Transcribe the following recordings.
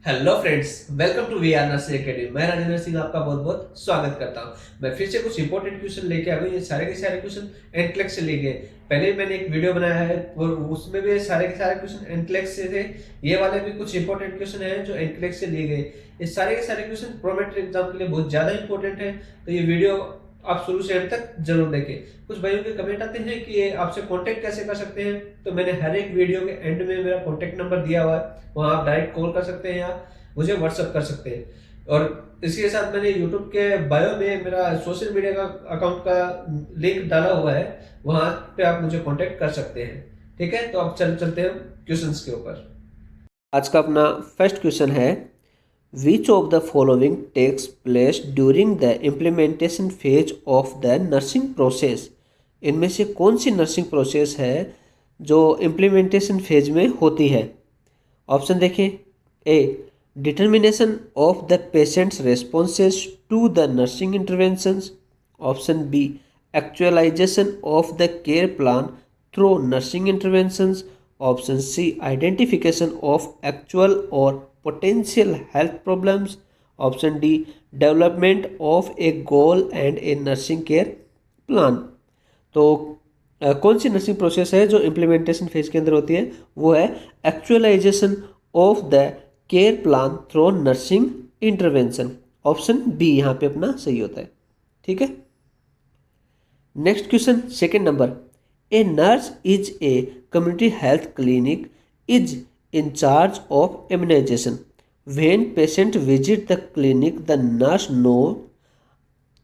Hello friends, welcome to VR nursing academy. मैं राजेंद्र सिंह आपका बहुत बहुत स्वागत करता हूं। मैं फिर से कुछ इंपॉर्टेंट क्वेश्चन लेके आ गया। ये सारे के सारे क्वेश्चन एनक्लेक्स से लेके पहले भी मैंने एक वीडियो बनाया है और उसमें भी सारे के सारे क्वेश्चन एनक्लेक्स से थे। ये वाले भी कुछ इंपॉर्टेंट क्वेश्चन है जो एनक्लेक्स से लिए गए। ये सारे के सारे क्वेश्चन प्रोमेट्री एग्जाम के लिए बहुत ज्यादा इंपॉर्टेंट है, तो ये वीडियो आप शुरू से अंत तक जरूर देखें। कुछ भाइयों के कमेंट आते हैं कि आपसे कांटेक्ट कैसे कर सकते हैं, तो मैंने हर एक वीडियो के एंड में मेरा कांटेक्ट नंबर दिया हुआ है, वहां आप डायरेक्ट कॉल कर सकते हैं या मुझे व्हाट्सअप कर सकते हैं। और इसके साथ मैंने यूट्यूब के बायो में मेरा सोशल मीडिया का अकाउंट का लिंक डाला हुआ है, वहां पे आप मुझे कांटेक्ट कर सकते हैं। ठीक है, तो अब चलते हैं क्वेश्चंस के ऊपर। आज का अपना फर्स्ट क्वेश्चन है, which of the following takes place during the implementation phase of the nursing process. इनमें से कौन सी नर्सिंग प्रोसेस है जो इम्प्लीमेंटेशन फेज में होती है। ऑप्शन देखें। A, determination of the patient's responses to the nursing interventions. Option B, actualization of the care plan through nursing interventions. Option C, identification of actual or potential health problems. Option D, development of a goal and a nursing care plan. तो कौन C nursing process है जो implementation phase के अंदर होती है, वो है actualisation of the care plan through nursing intervention. Option B यहाँ पे अपना सही होता है। ठीक है, next question second number. A nurse is a community health clinic is in charge of immunisation. When patient visit the clinic the nurse know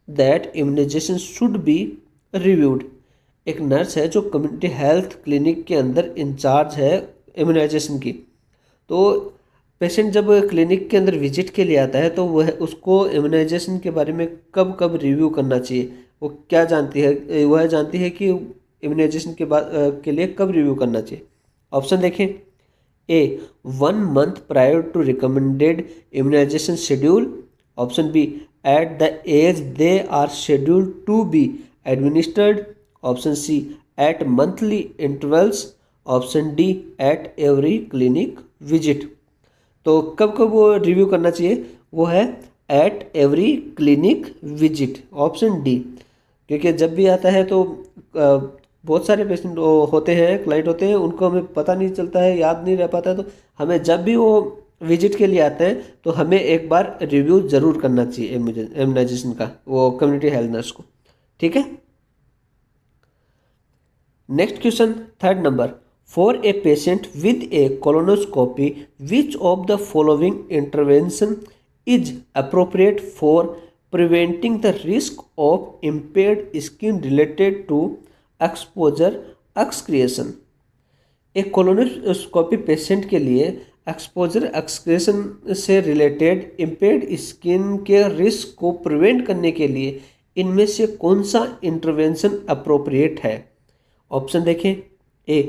that immunisation should be reviewed. एक nurse है जो कम्युनिटी हेल्थ क्लिनिक के अंदर in charge है immunisation की। तो patient जब clinic के अंदर विजिट के लिए आता है तो वह उसको इम्यूनाइजेशन के बारे में कब कब रिव्यू करना चाहिए, वो क्या जानती है, वह जानती है कि इम्यूनाइजेशन के बाद के लिए कब रिव्यू करना चाहिए। ऑप्शन देखें। A, 1 month prior to recommended immunisation schedule. Option B, at the age they are scheduled to be administered. Option C, at monthly intervals. Option D, at every clinic visit. तो कब कब वो review करना चाहिए, वो है at every clinic visit. Option D, क्योंकि जब भी आता है तो बहुत सारे पेशेंट होते हैं, क्लाइंट होते हैं, उनको हमें पता नहीं चलता है, याद नहीं रह पाता है, तो हमें जब भी वो विजिट के लिए आते हैं तो हमें एक बार रिव्यू जरूर करना चाहिए इम्यूनाइजेशन का, वो कम्युनिटी हेल्थ नर्स को। ठीक है, next question third number. For a patient with a colonoscopy which of the following intervention is appropriate for preventing the risk of impaired skin related to exposure excoriation. एक colonoscopy patient के लिए exposure excoriation से related impaired skin के risk को prevent करने के लिए इनमें से कौन सा इंटरवेंशन अप्रोप्रिएट है। ऑप्शन देखें। A,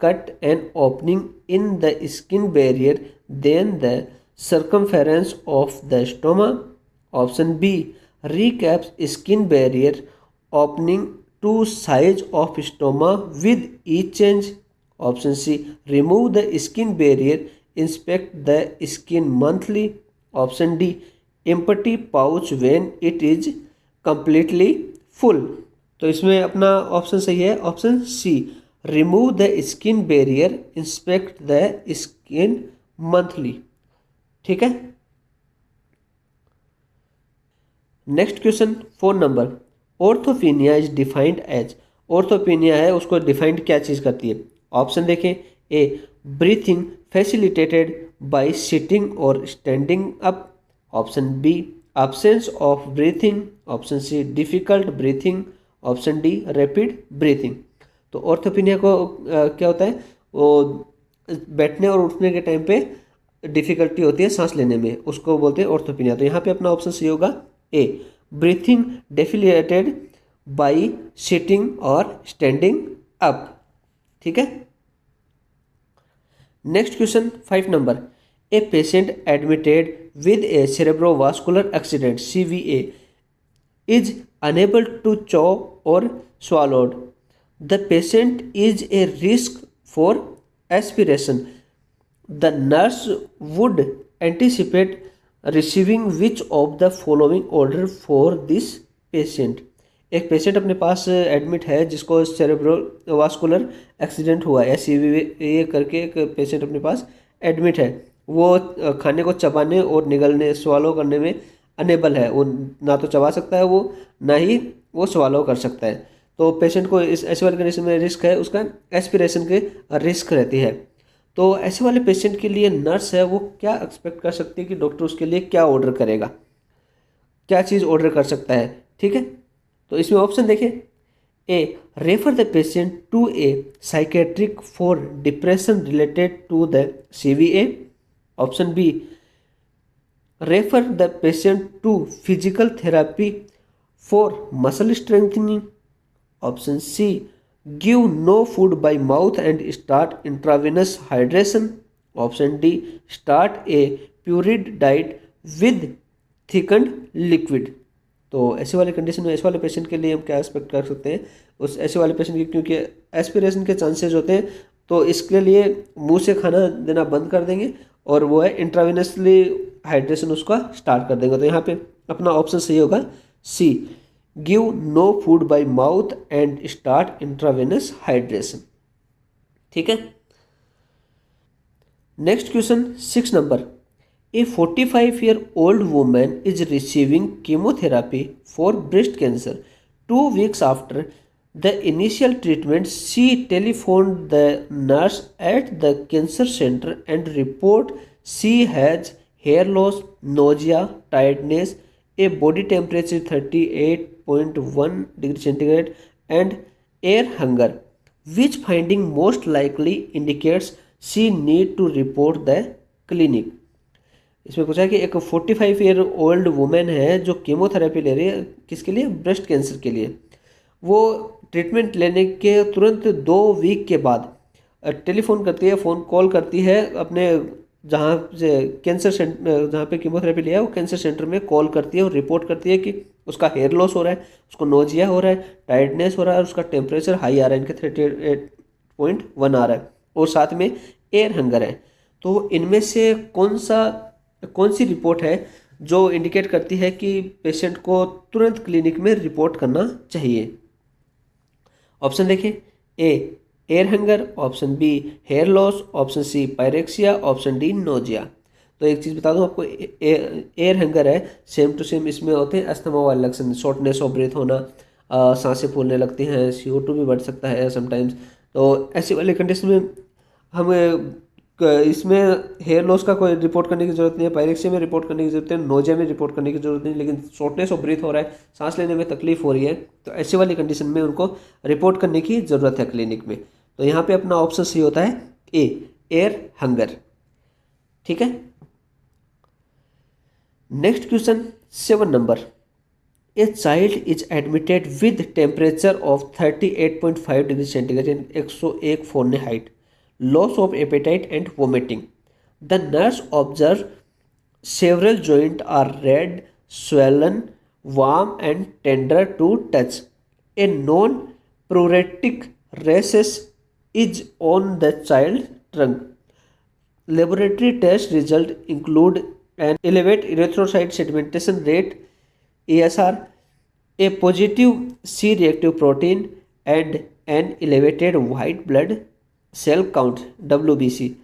cut an opening in the skin barrier then the circumference of the stoma. Option B, recaps skin barrier opening to size of stoma with each change. Option C, remove the skin barrier inspect the skin monthly. Option D, empty pouch when it is completely full. तो इसमें अपना option सही है, option C, remove the skin barrier inspect the skin monthly. ठीक है, next question 4 number. Orthopnoea is defined as. Orthopnoea है, उसको defined क्या चीज़ करती है। ऑप्शन देखें। A, breathing facilitated by sitting or standing up. Option B, absence of breathing. Option C, difficult breathing. Option D, rapid breathing. तो orthopnoea को क्या होता है, वो बैठने और उठने के टाइम पे डिफिकल्टी होती है सांस लेने में, उसको बोलते हैं ऑर्थोपेनिया। तो यहाँ पे अपना ऑप्शन सही होगा ए, breathing डेफिलेटेड by sitting or standing up. ठीक है, next question 5 number. A patient admitted with A cerebrovascular accident CVA is unable to chew or swallowed. The patient is a risk for aspiration. The nurse would anticipate receiving which of the following order for this patient. एक patient अपने पास admit है जिसको cerebrovascular accident हुआ है, CVA करके एक patient अपने पास admit है। वो खाने को चबाने और निगलने स्वॉलो करने में अनेबल है, वो ना तो चबा सकता है वो, ना ही वो स्वॉलो कर सकता है। तो पेशेंट को इस ऐसे वाले कंडीशन में रिस्क है, उसका एस्पिरेशन के रिस्क रहती है। तो ऐसे वाले पेशेंट के लिए नर्स है वो क्या एक्सपेक्ट कर सकती है कि डॉक्टर उसके लिए क्या ऑर्डर करेगा, क्या चीज़ ऑर्डर कर सकता है। ठीक है, तो इसमें ऑप्शन देखें। A, refer the patient to a psychiatric for depression related to the CVA। Option B, refer the patient to physical therapy for muscle strengthening. Option C, give no food by mouth and start intravenous hydration. Option D, start a pureed diet with thickened liquid. तो ऐसे वाले condition में ऐसे वाले patient के लिए हम क्या एक्सपेक्ट कर सकते हैं, उस ऐसे वाले पेशेंट की क्योंकि एस्पिरेशन के चांसेस होते हैं, तो इसके लिए मुंह से खाना देना बंद कर देंगे और वो है इंट्रावेनसली हाइड्रेशन उसका स्टार्ट कर देंगे। तो यहाँ पे अपना ऑप्शन सही होगा C, give no food by mouth and start intravenous hydration. ठीक है, next question 6 number. A 45-year-old woman is receiving chemotherapy for breast cancer. 2 weeks after the initial treatment, she telephoned the nurse at the cancer center and report she has hair loss, nausea, tiredness, a body temperature 38.1 degree centigrade and air hunger, which finding most likely indicates she need to report the clinic। इसमें पूछा है कि एक 45-year-old women है जो chemotherapy ले रही है, किसके लिए, ब्रेस्ट कैंसर के लिए। वो ट्रीटमेंट लेने के तुरंत 2 वीक के बाद टेलीफोन करती है, फ़ोन कॉल करती है अपने जहाँ से कैंसर सेंटर, जहाँ पे कीमोथेरेपी लिया है वो कैंसर सेंटर में कॉल करती है और रिपोर्ट करती है कि उसका हेयर लॉस हो रहा है, उसको नोजिया हो रहा है, टायर्डनेस हो रहा है और उसका टेम्परेचर हाई आ रहा है, इनके 38.1 आ रहा है और साथ में एयर हंगर है। तो इनमें से कौन सी रिपोर्ट है जो इंडिकेट करती है कि पेशेंट को तुरंत क्लिनिक में रिपोर्ट करना चाहिए। ऑप्शन देखें। A, air hunger. Option B, hair loss. Option C, pyrexia. Option D, nausea. तो एक चीज़ बता दूं आपको, एयर हंगर है सेम टू सेम इसमें होते हैं अस्थमा वाले लक्षण, शॉर्टनेस ऑफ ब्रेथ होना, सांसें फूलने लगती हैं, CO2 भी बढ़ सकता है समटाइम्स। तो ऐसे वाले कंडीशन में हम इसमें हेयर लॉस का कोई रिपोर्ट करने की जरूरत नहीं है, पायरेक्सिया में रिपोर्ट करने की जरूरत है, नोजिया में रिपोर्ट करने की जरूरत नहीं, लेकिन शॉर्टनेस ऑफ ब्रीथ हो रहा है, सांस लेने में तकलीफ हो रही है, तो ऐसे वाली कंडीशन में उनको रिपोर्ट करने की ज़रूरत है क्लिनिक में। तो यहाँ पे अपना ऑप्शन सही होता है ए, एयर हंगर। ठीक है, next question 7 number. A child is admitted with temperature of 38.5 degree centigrade in 101 Fahrenheit, loss of appetite and vomiting. The nurse observed several joints are red, swollen, warm and tender to touch. A non-pruritic rashes is on the child's trunk. Laboratory test results include an elevated erythrocyte sedimentation rate (ESR), a positive C-reactive protein, and an elevated white blood cell count (WBC).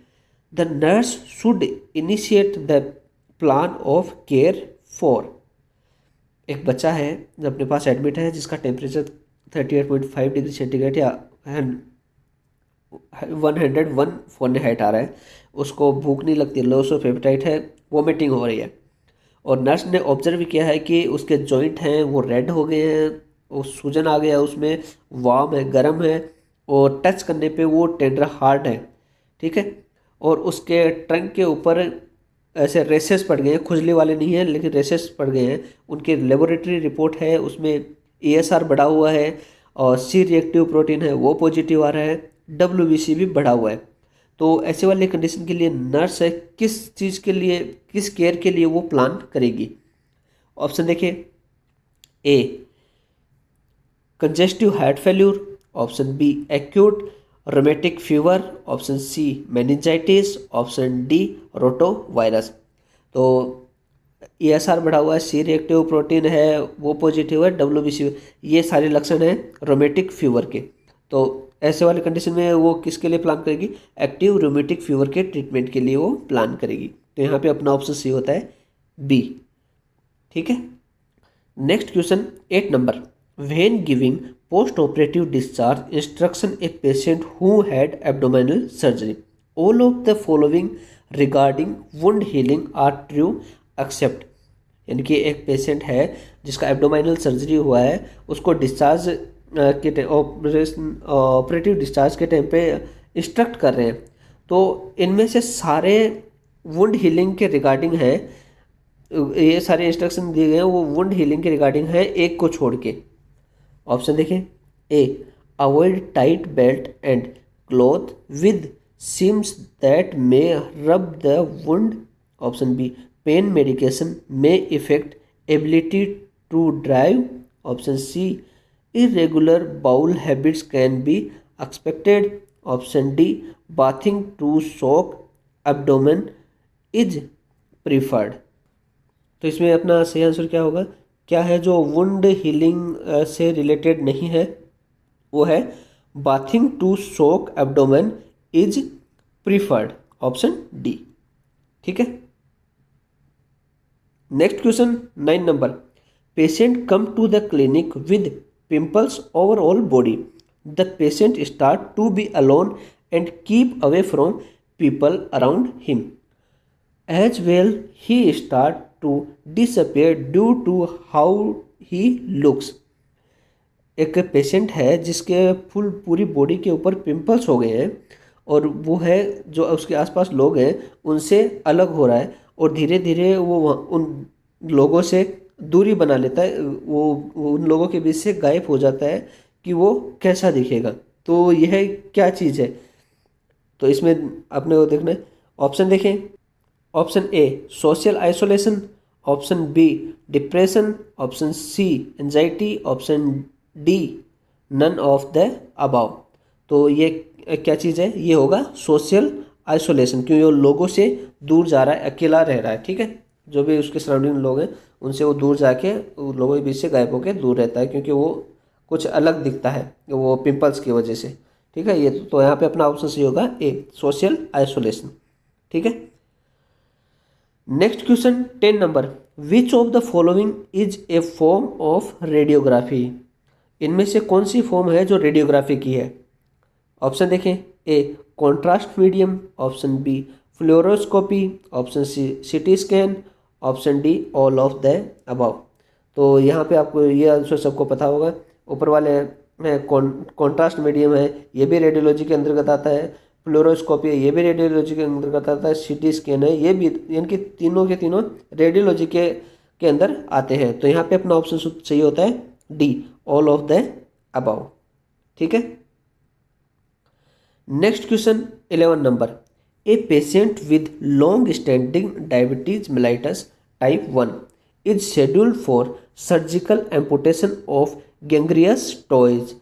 The nurse should initiate the plan of care for। एक बच्चा है जो अपने पास admit है जिसका temperature 38.5 degree centigrade या 101 Fahrenheit आ रहा है, उसको भूख नहीं लगती, लॉस ऑफ एपेटाइट है, वोमिटिंग हो रही है, और नर्स ने ऑब्जर्व किया है कि उसके जॉइंट हैं वो रेड हो गए हैं, वो सूजन आ गया उसमें, वार्म है, गर्म है और टच करने पे वो टेंडर हार्ड है। ठीक है, और उसके ट्रंक के ऊपर ऐसे रेसेस पड़ गए हैं, खुजली वाले नहीं हैं लेकिन रेसेस पड़ गए हैं। उनकी लेबोरेटरी रिपोर्ट है, उसमें ESR बढ़ा हुआ है और C रिएक्टिव प्रोटीन है वो पॉजिटिव आ रहा है, WBC भी बढ़ा हुआ है। तो ऐसे वाले कंडीशन के लिए नर्स है किस चीज़ के लिए, किस केयर के लिए वो प्लान करेगी। ऑप्शन देखिए। A, congestive heart failure. Option B, acute rheumatic fever. Option C, meningitis. Option D, rotavirus. तो ESR बढ़ा हुआ है, सी रिएक्टिव प्रोटीन है वो पॉजिटिव है, WBC, ये सारे लक्षण हैं रोमेटिक फीवर के। तो ऐसे वाले कंडीशन में वो किसके लिए प्लान करेगी? एक्टिव रोमेटिक फीवर के ट्रीटमेंट के लिए वो प्लान करेगी। तो यहाँ पे अपना ऑप्शन सी होता है बी। ठीक है। Next question 8 number, when giving post operative discharge instruction a patient who had abdominal surgery, all of the following regarding wound healing are true except. यानी कि एक पेशेंट है जिसका एब्डोमिनल सर्जरी हुआ है, उसको डिस्चार्ज के ऑपरेटिव डिस्चार्ज के टाइम पे इंस्ट्रक्ट कर रहे हैं, तो इनमें से सारे वुंड हीलिंग के रिगार्डिंग है, ये सारे इंस्ट्रक्शन दिए गए हैं वो वुंड हीलिंग के रिगार्डिंग है, एक को छोड़ के। ऑप्शन देखें, A avoid tight belt and cloth with seams that may rub the wound. Option B pain medication may affect ability to drive. Option C irregular bowel habits can be expected. Option D bathing to soak abdomen is preferred। तो इसमें अपना सही answer क्या होगा? क्या है जो wound healing से रिलेटेड नहीं है, वो है bathing to soak abdomen is preferred, option D. ठीक है। Next question 9 number, patient come to the clinic with pimples over all body. The patient start to be alone and keep away from people around him. As well, he start to disappear due to how he looks. एक patient है जिसके पूरी body के ऊपर pimples हो गए हैं और वो है जो उसके आसपास लोग हैं उनसे अलग हो रहा है और धीरे धीरे वो उन लोगों से दूरी बना लेता है, वो उन लोगों के बीच से गायब हो जाता है कि वो कैसा दिखेगा। तो यह क्या चीज़ है? तो इसमें आपने वो देखना है। ऑप्शन देखें, option A social isolation, option B depression, option C anxiety, option D none of the above. तो ये क्या चीज़ है? ये होगा सोशल आइसोलेशन, क्योंकि वो लोगों से दूर जा रहा है, अकेला रह रहा है। ठीक है। जो भी उसके सराउंडिंग लोग हैं उनसे वो दूर जाके लोगों के बीच से गायब होकर दूर रहता है, क्योंकि वो कुछ अलग दिखता है वो पिंपल्स की वजह से। ठीक है। ये तो यहाँ पे अपना ऑप्शन सही होगा ए सोशल आइसोलेशन। ठीक है। Next question 10 number, which of the following is a form of radiography. इनमें से कौन सी फॉर्म है जो रेडियोग्राफी की है? ऑप्शन देखें, A contrast medium, option B fluoroscopy, option C CT scan, option D all of the above. तो यहाँ पे आपको ये आंसर सबको पता होगा। ऊपर वाले में कॉन्ट्रास्ट मीडियम है, ये भी रेडियोलॉजी के अंतर्गत आता है। फ्लोरोस्कोपी है, ये भी रेडियोलॉजी के अंतर्गत आता है। सिटी स्कैन है, ये भी, यानी कि तीनों के तीनों रेडियोलॉजी के अंदर आते हैं। तो यहाँ पे अपना ऑप्शन सही होता है D all of the above. ठीक है। Next question 11 number, a patient with long standing diabetes mellitus type 1 is scheduled for surgical amputation of gangrenous toes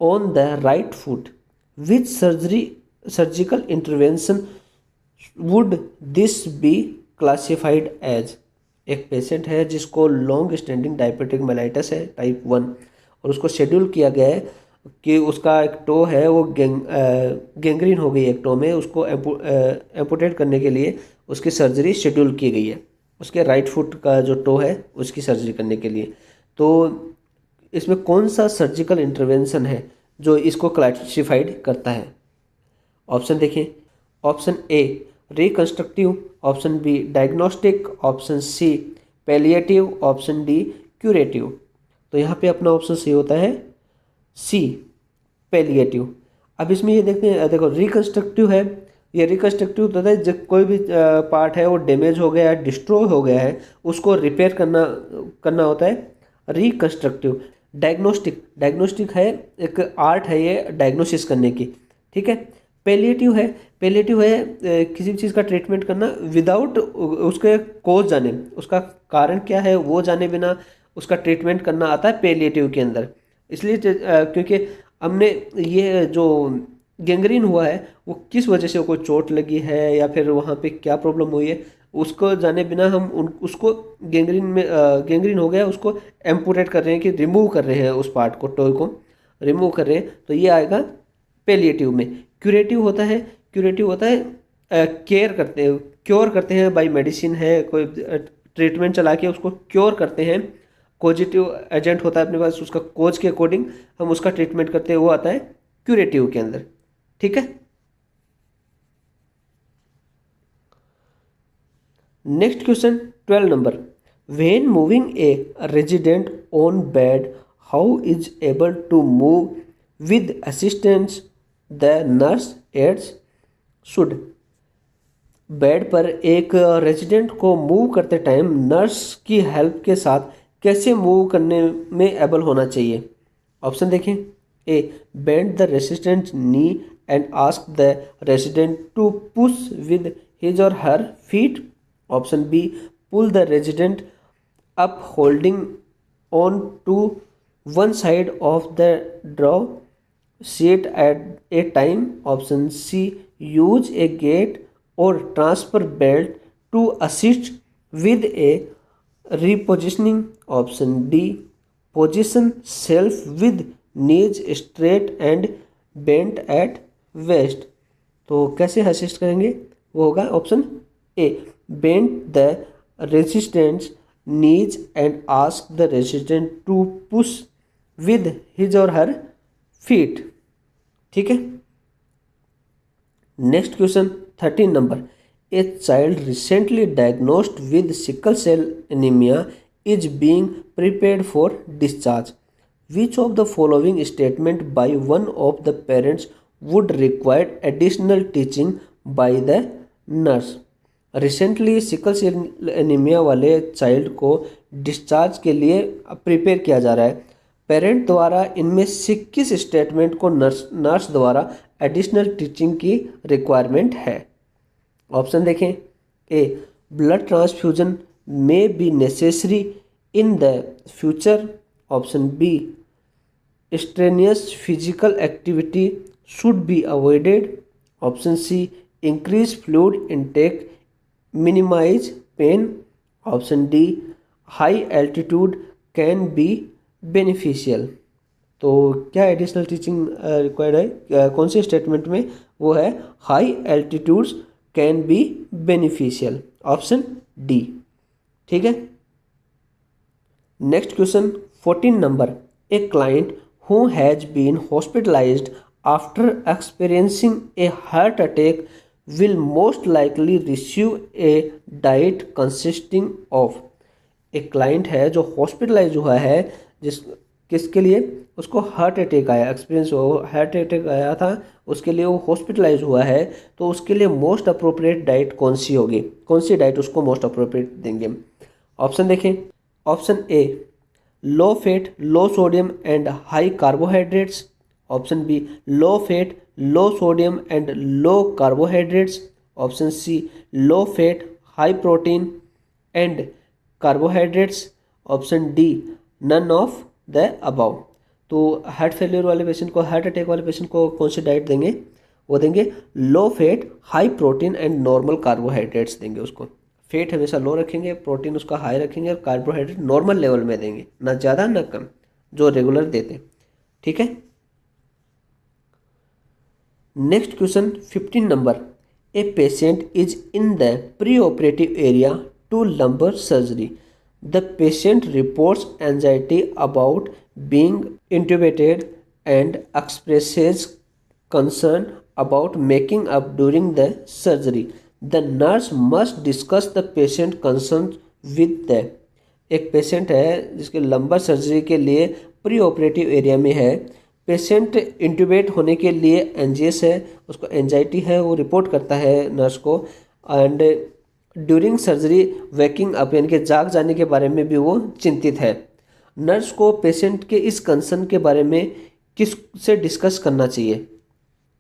on the right foot. Which surgical intervention would this be classified as? एक patient है जिसको long standing diabetic mellitus है type 1 और उसको schedule किया गया है कि उसका एक टो है वो गैंग्रीन हो गई एक टो में, उसको एम्पुटेट करने के लिए उसकी सर्जरी शेड्यूल की गई है, उसके राइट फुट का जो टो है उसकी सर्जरी करने के लिए। तो इसमें कौन सा सर्जिकल इंटरवेंशन है जो इसको क्लासिफाइड करता है? ऑप्शन देखें, option A reconstructive, option B diagnostic, option C palliative, option D curative. तो यहाँ पे अपना ऑप्शन सी होता है सी पैलिएटिव। अब इसमें ये देखते हैं, देखो रिकंस्ट्रक्टिव है, ये रिकंस्ट्रक्टिव तो है जब कोई भी पार्ट है वो डैमेज हो गया है, डिस्ट्रॉय हो गया है, उसको रिपेयर करना होता है रिकंस्ट्रक्टिव। डायग्नोस्टिक है, एक आर्ट है ये डायग्नोसिस करने की। ठीक है। पैलिएटिव है किसी भी चीज़ का ट्रीटमेंट करना विदाउट उसके कोज जाने, उसका कारण क्या है वो जाने बिना उसका ट्रीटमेंट करना आता है पैलिएटिव के अंदर। इसलिए क्योंकि हमने ये जो गैंग्रीन हुआ है वो किस वजह से, कोई चोट लगी है या फिर वहाँ पे क्या प्रॉब्लम हुई है, उसको जाने बिना हम उसको गेंग्रीन हो गया, उसको एम्पुटेट कर रहे हैं कि रिमूव कर रहे हैं उस पार्ट को, टॉय को रिमूव कर रहे हैं, तो ये आएगा पेलिएटिव में। क्यूरेटिव होता है केयर करते हैं, क्योर करते हैं बाई मेडिसिन है, कोई ट्रीटमेंट चला के उसको क्योर करते हैं। पॉजिटिव एजेंट होता है अपने पास, उसका कोज के अकॉर्डिंग हम उसका ट्रीटमेंट करते हैं, वो आता है क्यूरेटिव के अंदर। ठीक है, next question 12 number, when moving a resident on bed how is able to move with assistance the nurse aides should. Bed पर एक रेजिडेंट को मूव करते टाइम नर्स की हेल्प के साथ कैसे मूव करने में एबल होना चाहिए। ऑप्शन देखें, A bend the resident knee and ask the resident to push with his or her feet. Option B pull the resident up holding on to one side of the draw sheet at a time. Option C use a gait or transfer belt to assist with a repositioning. Option D position self with knees straight and bent at waist. तो कैसे assist करेंगे, वो होगा option A bent the resistance knees and ask the resident to push with his or her feet. ठीक है, next question 13 number, a child recently diagnosed with sickle cell anemia is being prepared for discharge. Which of the following statement by one of the parents would require additional teaching by the nurse? Recently sickle cell anaemia वाले child को discharge के लिए prepare किया जा रहा है, parent द्वारा इनमें से किस स्टेटमेंट को नर्स द्वारा एडिशनल टीचिंग की रिक्वायरमेंट है। ऑप्शन देखें, A blood transfusion may be necessary in the future. Option B strenuous physical activity should be avoided. Option C increase fluid intake minimise pain. Option D high altitude can be beneficial. तो क्या additional teaching required है, कौन से statement में, वो है high altitudes can be beneficial, option D. ठीक है, next question 14 number, a client who has been hospitalised after experiencing a heart attack will most likely receive a diet consisting of. एक client है जो hospitalise हुआ है, किसके लिए, उसको हार्ट अटैक आया, एक्सपीरियंस हो हार्ट अटैक आया था, उसके लिए वो हॉस्पिटलाइज हुआ है, तो उसके लिए मोस्ट अप्रोप्रिएट डाइट कौन सी होगी, कौन सी डाइट उसको मोस्ट अप्रोप्रिएट देंगे। ऑप्शन देखें, option A low fat low sodium and high carbohydrates. Option B low fat low sodium and low carbohydrates. Option C low fat high protein and carbohydrates. Option D none of the above. तो heart failure वाले patient को, heart attack वाले patient को कौन सी diet देंगे, वो देंगे low fat high protein and normal carbohydrates देंगे उसको। फैट हमेशा लो रखेंगे, प्रोटीन उसका हाई रखेंगे और कार्बोहाइड्रेट नॉर्मल लेवल में देंगे, ना ज़्यादा ना कम, जो रेगुलर देते हैं। ठीक है, next question 15 number, a patient is in the pre operative area to lumbar surgery. The patient reports anxiety about being intubated and expresses concern about making up during the surgery. The nurse must discuss the patient concerns with the। एक patient है जिसके lumbar surgery के लिए pre operative area में है, patient intubate होने के लिए एंजियस है, उसको एंजाइटी है, वो रिपोर्ट करता है नर्स को, and during surgery waking up यानी कि जाग जाने के बारे में भी वो चिंतित है। नर्स को पेशेंट के इस कंसर्न के बारे में किस से डिस्कस करना चाहिए।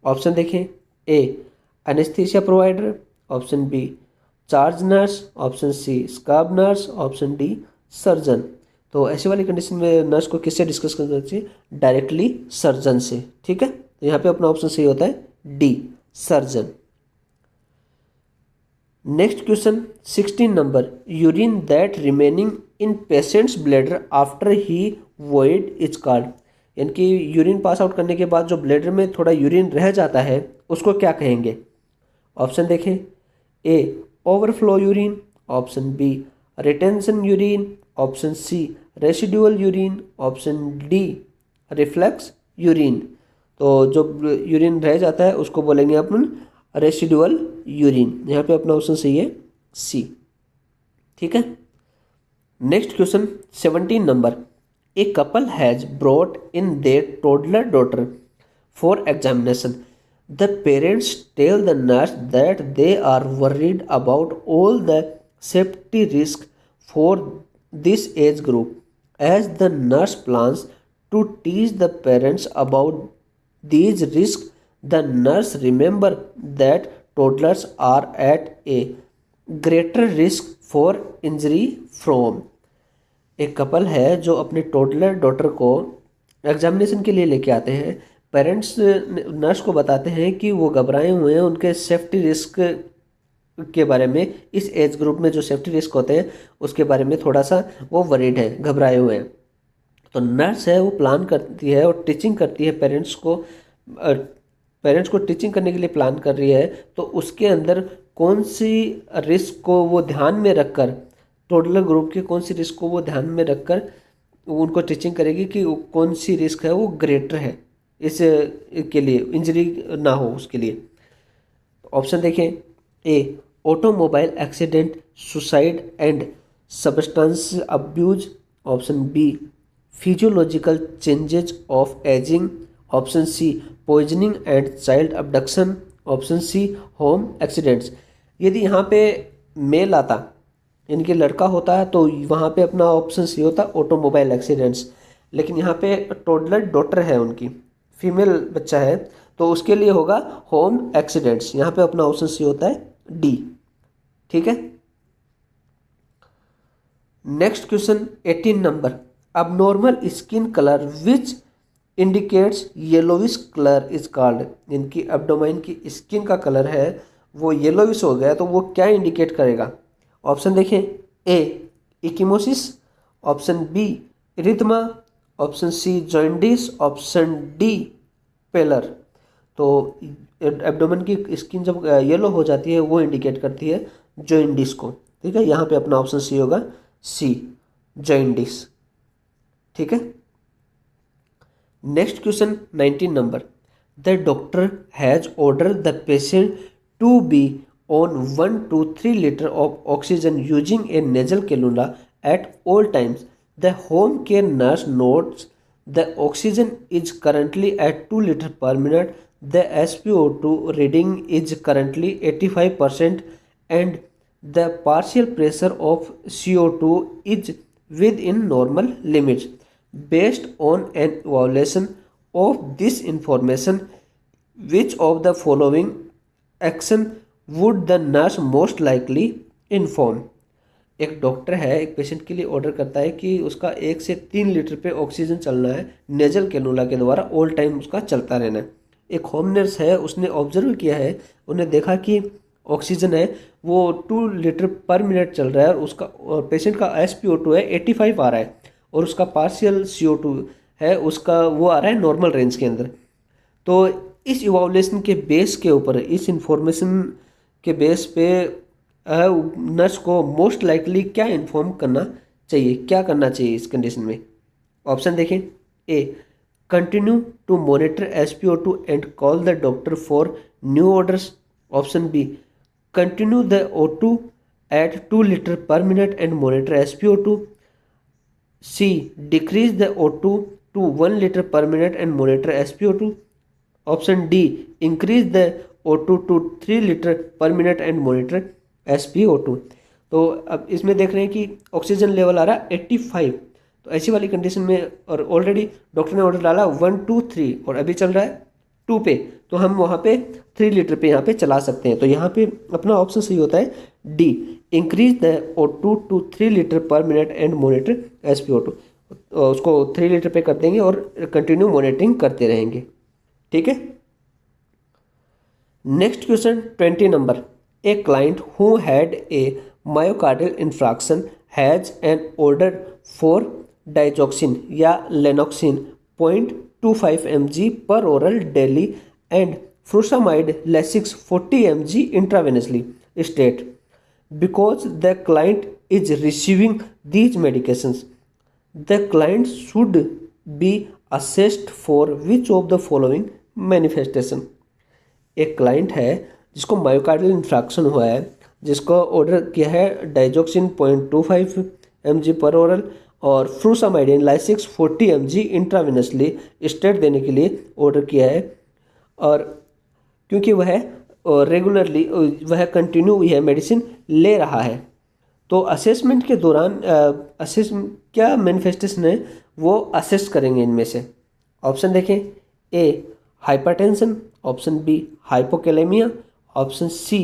ऑप्शन देखें, A anaesthesia provider. Option B charge nurse. Option C scrub nurse. Option D surgeon. तो ऐसे वाली कंडीशन में नर्स को किससे डिस्कस करना चाहिए, डायरेक्टली सर्जन से। ठीक है, तो यहाँ पे अपना ऑप्शन सही होता है D surgeon. 16 number, a patient is in the pre operative area to lumbar surgery. The patient reports anxiety about being intubated and expresses concern about making up during the surgery. Next question 16 number, urine that remaining in patient's bladder after he void is called. यानी कि urine pass out करने के बाद जो bladder में थोड़ा urine रह जाता है उसको क्या कहेंगे? ऑप्शन देखें, A overflow urine, option B retention urine, option C residual urine, option D reflex urine. तो जो यूरिन रह जाता है उसको बोलेंगे अपन रेसिडुअल यूरिन। यहाँ पे अपना ऑप्शन सही है सी। ठीक है। Next question 17 number, a couple has brought in their toddler daughter for examination. The parents tell the nurse that they are worried about all the safety risk for this age group. As the nurse plans to teach the parents about these risks, the nurse remember that toddlers are at a greater risk for injury from। एक couple है जो अपने toddler daughter को examination के लिए लेके आते हैं। पेरेंट्स नर्स को बताते हैं कि वो घबराए हुए हैं उनके सेफ्टी रिस्क के बारे में। इस एज ग्रुप में जो सेफ्टी रिस्क होते हैं उसके बारे में थोड़ा सा वो वरीड है, घबराए हुए हैं। तो नर्स है वो प्लान करती है और टीचिंग करती है पेरेंट्स को टीचिंग करने के लिए प्लान कर रही है। तो उसके अंदर कौन सी रिस्क को वो ध्यान में रखकर, टोडलर ग्रुप के कौन सी रिस्क को वो ध्यान में रखकर उनको टीचिंग करेगी कि कौन सी रिस्क है वो ग्रेटर है इस के लिए, इंजरी ना हो उसके लिए। ऑप्शन देखें, A automobile accident, suicide and substance abuse, option B physiological changes of ageing, option C poisoning and child abduction, option C home accidents. यदि यहाँ पे मेल आता यानी कि लड़का होता है तो वहाँ पे अपना ऑप्शन सी होता ऑटोमोबाइल एक्सीडेंट्स। लेकिन यहाँ पे टोडलर डॉटर है उनकी, फीमेल बच्चा है, तो उसके लिए होगा होम एक्सीडेंट्स। यहाँ पे अपना ऑप्शन सी होता है डी। ठीक है। Next question 18 number, abnormal skin color which indicates yellowish color is called। इनकी एब्डोमाइन की स्किन का कलर है वो येलोविश हो गया तो वो क्या इंडिकेट करेगा? ऑप्शन देखें, A ecchymosis, option B erythema, option C jaundice, option D pallor. तो एब्डोमेन की स्किन जब येलो हो जाती है वो इंडिकेट करती है जॉइंडिस को। ठीक है, यहाँ पे अपना ऑप्शन सी होगा सी जॉइंडिस। ठीक है। Next question 19 number, the doctor has order the patient to be on 1 to 3 litre of oxygen using a nasal cannula at all times. The home care nurse notes the oxygen is currently at 2 litre per minute. द SpO2 reading is currently 85% and the partial pressure of CO2 is within normal limits. Based on an evaluation of this information, which of the following action would the nurse most likely inform? एक doctor है एक patient के लिए order करता है कि उसका 1 से 3 लीटर पे ऑक्सीजन चलना है, नेजल कैनुला के द्वारा ऑल टाइम उसका चलता रहना है। एक होम नर्स है उसने ऑब्जर्व किया है, उन्हें देखा कि ऑक्सीजन है वो 2 लीटर पर मिनट चल रहा है और उसका पेशेंट का SpO2 है 85 आ रहा है और उसका पार्शियल CO2 है उसका वो आ रहा है नॉर्मल रेंज के अंदर। तो इस इवैल्यूएशन के बेस के ऊपर, इस इंफॉर्मेशन के बेस पे नर्स को मोस्ट लाइकली क्या इन्फॉर्म करना चाहिए, क्या करना चाहिए इस कंडीशन में? ऑप्शन देखें, A continue to monitor SpO2 and call the doctor for new orders, option B continue the O2 at 2 litre per minute and monitor SpO2, C decrease the O2 to 1 liter per minute and monitor SpO2, option D increase the O2 to 3 liter per minute and monitor SpO2। तो अब इसमें देख रहे हैं कि oxygen level आ रहा है 85। तो ऐसी वाली कंडीशन में और ऑलरेडी डॉक्टर ने ऑर्डर डाला 1 2 3 और अभी चल रहा है 2 पे, तो हम वहाँ पे 3 लीटर पे यहाँ पे चला सकते हैं। तो यहाँ पे अपना ऑप्शन सही होता है D increase the O2 to 3 litre per minute and monitor SpO2। उसको 3 लीटर पे कर देंगे और कंटिन्यू मॉनिटरिंग करते रहेंगे। ठीक है। Next question 20 number, a client who had a myocardial infarction has an order for digoxin या Lanoxin 0.25 mg per oral daily and furosemide Lasix 40 mg intravenously. State because the client is receiving these medications, the client should be assessed for which of the following manifestation. एक client है जिसको myocardial infraction हुआ है, जिसको order किया है digoxin 0.25 mg पर oral और फ्रूसामाइडिन लाइसिक्स 40 mg इंट्रावेनसली स्टेट देने के लिए ऑर्डर किया है, और क्योंकि वह रेगुलरली वह कंटिन्यू यह मेडिसिन ले रहा है, तो असेसमेंट के दौरान क्या मैनिफेस्टेशन है वो असेस करेंगे। इनमें से ऑप्शन देखें, A hypertension, option B hypokalaemia, option C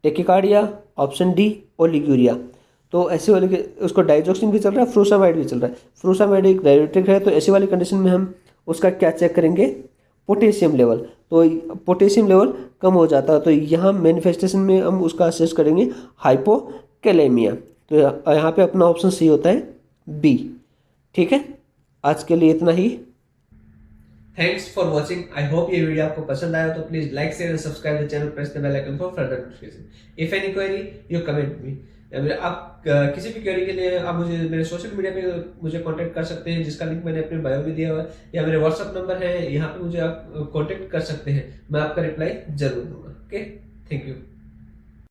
tachycardia, option D oliguria. तो ऐसे वाले उसको डाइजॉक्सिन भी चल रहा है, फ्रूसामाइड भी चल रहा है। फ्रूसामाइड एक डायरेटिक है, तो ऐसी वाली कंडीशन में हम उसका क्या चेक करेंगे, पोटेशियम लेवल। तो पोटेशियम लेवल कम हो जाता है, तो यहाँ मैनिफेस्टेशन में हम उसका असेस करेंगे हाइपोकैलेमिया। तो यहाँ पे अपना ऑप्शन सी होता है बी। ठीक है, आज के लिए इतना ही। Thanks for watching. I hope ये वीडियो आपको पसंद आया, तो please like share and subscribe the channel, press the bell icon for further notification. If any query you comment me. आप किसी भी क्वेरी के लिए आप मुझे मेरे सोशल मीडिया पे मुझे कांटेक्ट कर सकते हैं, जिसका लिंक मैंने अपने बायो में दिया हुआ है, या मेरे व्हाट्सएप नंबर है, यहाँ पे मुझे आप कांटेक्ट कर सकते हैं। मैं आपका रिप्लाई जरूर दूंगा। Okay, thank you.